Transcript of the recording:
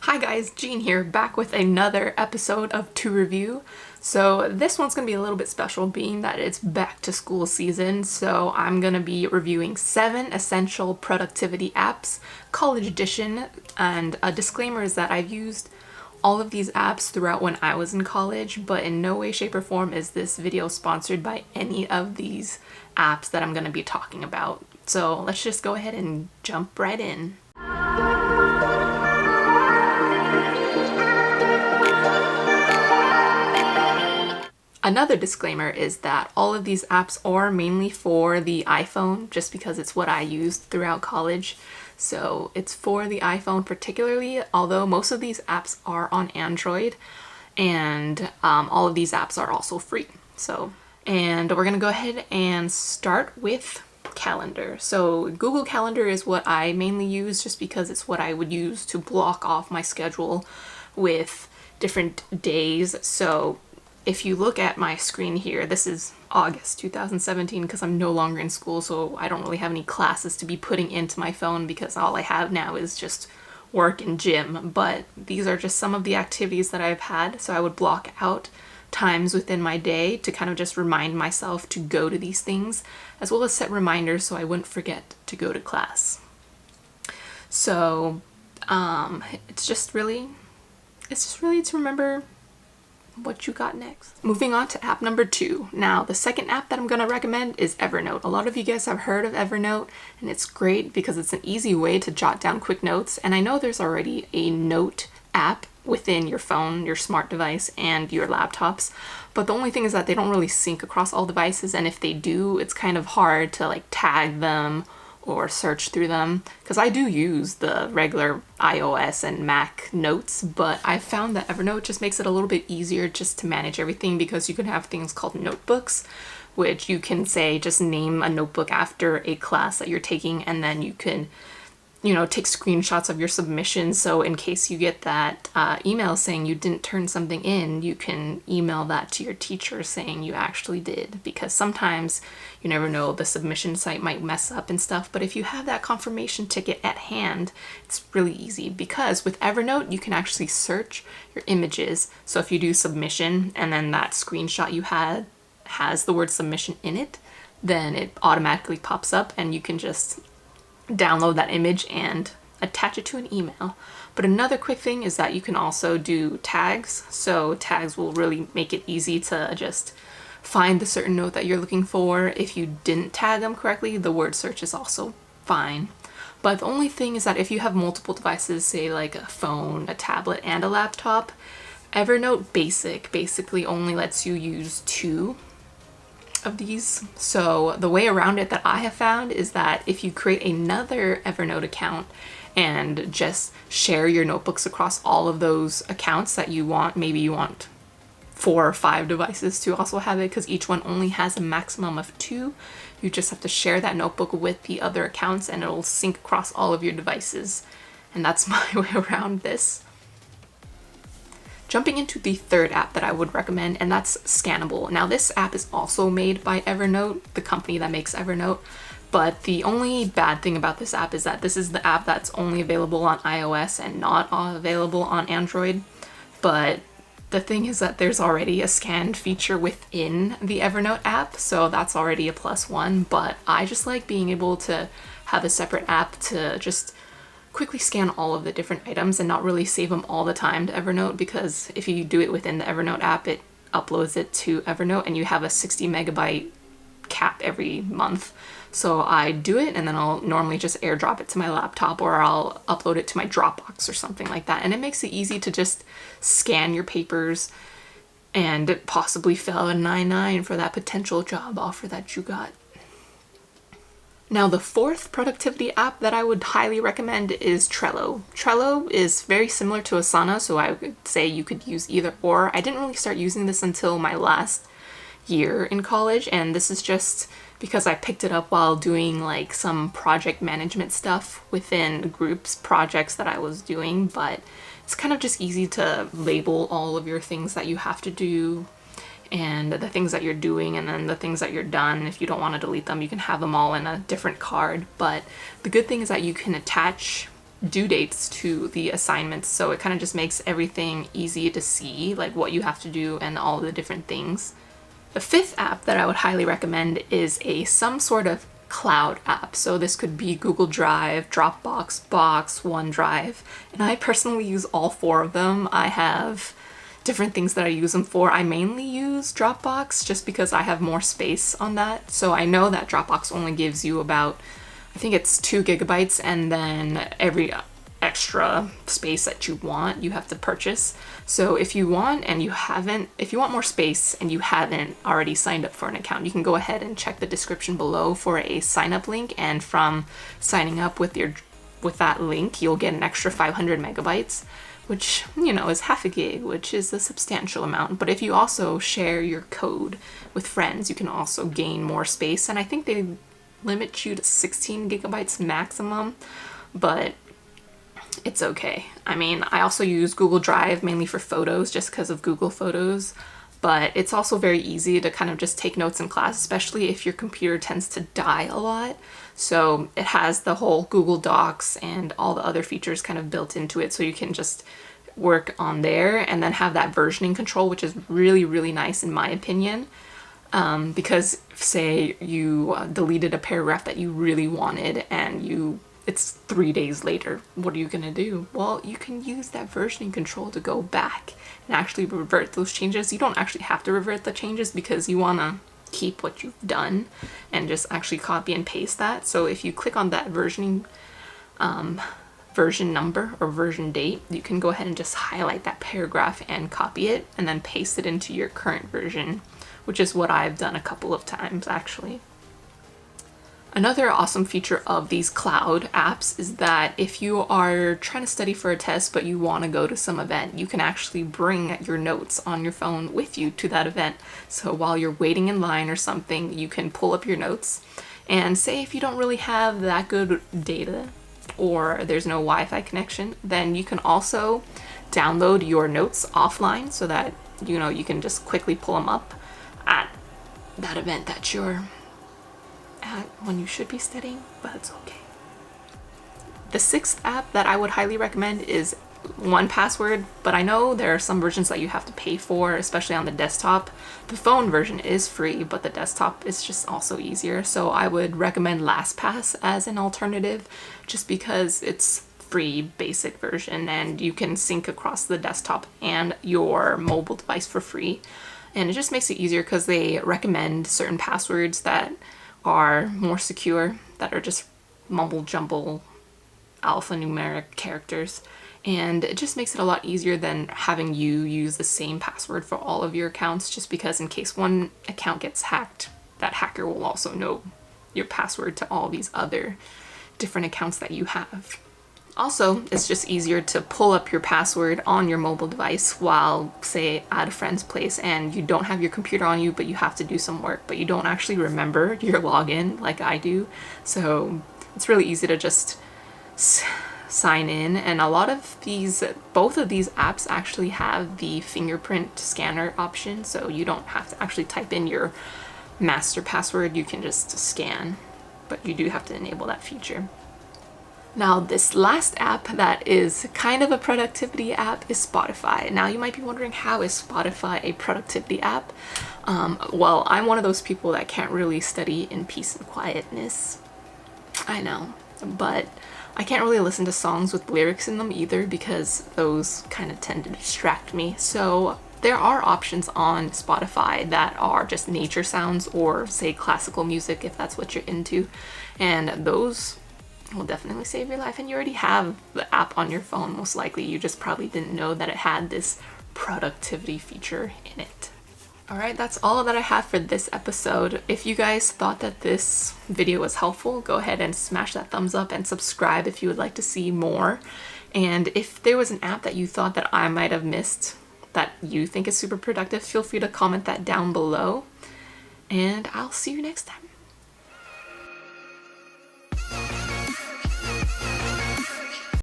Hi guys, Jean here, back with another episode of To Review. So this one's going to be a little bit special being that it's back to school season, so I'm going to be reviewing 7 essential productivity apps, college edition, and a disclaimer is that I've used all of these apps throughout when I was in college, but in no way, shape, or form is this video sponsored by any of these apps that I'm going to be talking about. So let's just go ahead and jump right in. Another disclaimer is that all of these apps are mainly for the iPhone, just because it's what I used throughout college. So it's for the iPhone particularly, although most of these apps are on Android, and all of these apps are also free. And we're gonna go ahead and start with Calendar. So Google Calendar is what I mainly use just because it's what I would use to block off my schedule with different days. So if you look at my screen here, this is August 2017 because I'm no longer in school, so I don't really have any classes to be putting into my phone because all I have now is just work and gym. But these are just some of the activities that I've had, so I would block out times within my day to kind of just remind myself to go to these things, as well as set reminders so I wouldn't forget to go to class. So it's just really to remember what you got next. Moving on to app number 2. Now, the second app that I'm going to recommend is Evernote. A lot of you guys have heard of Evernote, and it's great because it's an easy way to jot down quick notes. And I know there's already a note app within your phone, your smart device, and your laptops. But the only thing is that they don't really sync across all devices, and if they do, it's kind of hard to like tag them or search through them, because I do use the regular iOS and Mac notes, but I found that Evernote just makes it a little bit easier just to manage everything, because you can have things called notebooks, which you can say just name a notebook after a class that you're taking, and then you can take screenshots of your submission. So in case you get that email saying you didn't turn something in, you can email that to your teacher saying you actually did, because sometimes you never know, the submission site might mess up and stuff. But if you have that confirmation ticket at hand, it's really easy, because with Evernote, you can actually search your images. So if you do submission and then that screenshot you had has the word submission in it, then it automatically pops up and you can just download that image and attach it to an email. But another quick thing is that you can also do tags. So tags will really make it easy to just find the certain note that you're looking for. If you didn't tag them correctly, the word search is also fine. But the only thing is that if you have multiple devices, say like a phone, a tablet, and a laptop, Evernote Basic basically only lets you use 2 of these. So the way around it that I have found is that if you create another Evernote account and just share your notebooks across all of those accounts that you want, maybe you want 4 or 5 devices to also have it, because each one only has a maximum of 2. You just have to share that notebook with the other accounts and it'll sync across all of your devices. And that's my way around this. Jumping into the third app that I would recommend, and that's Scannable. Now this app is also made by Evernote, the company that makes Evernote, but the only bad thing about this app is that this is the app that's only available on iOS and not available on Android. But the thing is that there's already a scan feature within the Evernote app, so that's already a +1, but I just like being able to have a separate app to just quickly scan all of the different items and not really save them all the time to Evernote, because if you do it within the Evernote app, it uploads it to Evernote and you have a 60 megabyte cap every month. So I do it and then I'll normally just airdrop it to my laptop, or I'll upload it to my Dropbox or something like that. And it makes it easy to just scan your papers and possibly fill a 9-9 for that potential job offer that you got. Now, the fourth productivity app that I would highly recommend is Trello. Trello is very similar to Asana, so I would say you could use either or. I didn't really start using this until my last year in college, and this is just because I picked it up while doing like some project management stuff within groups projects that I was doing. But it's kind of just easy to label all of your things that you have to do and the things that you're doing, and then the things that you're done. If you don't want to delete them, you can have them all in a different card. But the good thing is that you can attach due dates to the assignments, so it kind of just makes everything easy to see, like what you have to do and all the different things. The fifth app that I would highly recommend is some sort of cloud app. So this could be Google Drive, Dropbox, Box, OneDrive, and I personally use all four of them. I have different things that I use them for. I mainly use Dropbox just because I have more space on that. So I know that Dropbox only gives you about, I think it's 2 gigabytes, and then every extra space that you want, you have to purchase. So if you want more space and you haven't already signed up for an account, you can go ahead and check the description below for a sign up link. And from signing up with that link, you'll get an extra 500 megabytes, which, is half a gig, which is a substantial amount. But if you also share your code with friends, you can also gain more space. And I think they limit you to 16 gigabytes maximum, but it's okay. I mean, I also use Google Drive mainly for photos just because of Google Photos, but it's also very easy to kind of just take notes in class, especially if your computer tends to die a lot. So it has the whole Google Docs and all the other features kind of built into it, so you can just work on there and then have that versioning control, which is really, really nice in my opinion. Because say you deleted a paragraph that you really wanted and it's 3 days later, what are you gonna do? Well, you can use that versioning control to go back and actually revert those changes. You don't actually have to revert the changes because you wanna keep what you've done and just actually copy and paste that. So if you click on that versioning version number or version date, you can go ahead and just highlight that paragraph and copy it and then paste it into your current version, which is what I've done a couple of times actually. Another awesome feature of these cloud apps is that if you are trying to study for a test but you want to go to some event, you can actually bring your notes on your phone with you to that event. So while you're waiting in line or something, you can pull up your notes, and say if you don't really have that good data or there's no Wi-Fi connection, then you can also download your notes offline so that you can just quickly pull them up at that event that you're at when you should be studying, but it's okay. The sixth app that I would highly recommend is 1Password, but I know there are some versions that you have to pay for, especially on the desktop. The phone version is free, but the desktop is just also easier. So I would recommend LastPass as an alternative, just because it's free basic version and you can sync across the desktop and your mobile device for free. And it just makes it easier because they recommend certain passwords that are more secure, that are just mumble jumble alphanumeric characters, and it just makes it a lot easier than having you use the same password for all of your accounts, just because in case one account gets hacked, that hacker will also know your password to all these other different accounts that you have. Also, it's just easier to pull up your password on your mobile device while, say, at a friend's place and you don't have your computer on you, but you have to do some work, but you don't actually remember your login like I do. So it's really easy to just sign in. And both of these apps actually have the fingerprint scanner option, so you don't have to actually type in your master password, you can just scan, but you do have to enable that feature. Now, this last app that is kind of a productivity app is Spotify. Now, you might be wondering, how is Spotify a productivity app? Well, I'm one of those people that can't really study in peace and quietness. I know, but I can't really listen to songs with lyrics in them either because those kind of tend to distract me. So there are options on Spotify that are just nature sounds or, say, classical music if that's what you're into. And those will definitely save your life, and you already have the app on your phone most likely. You just probably didn't know that it had this productivity feature in it. Alright, that's all that I have for this episode. If you guys thought that this video was helpful, go ahead and smash that thumbs up and subscribe if you would like to see more. And if there was an app that you thought that I might have missed that you think is super productive, feel free to comment that down below. And I'll see you next time.